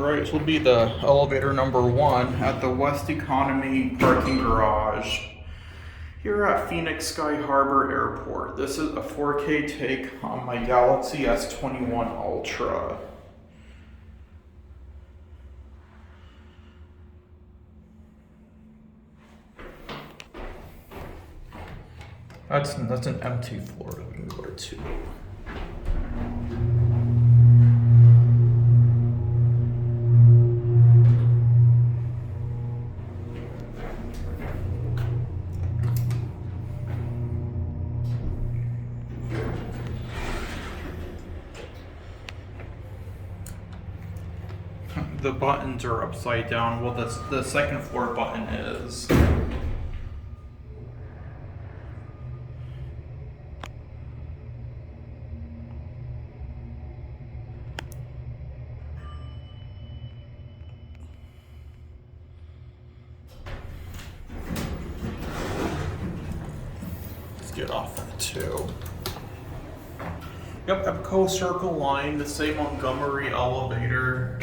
Alright, this will be the elevator number 1 at the West Economy parking garage here at Phoenix Sky Harbor Airport. This is a 4K take on my Galaxy S21 Ultra. That's an empty floor. We can go to 2. The buttons are upside down. Well, the second floor button is. Let's get off at 2. Yep, Epco Circle Line, the same Montgomery elevator.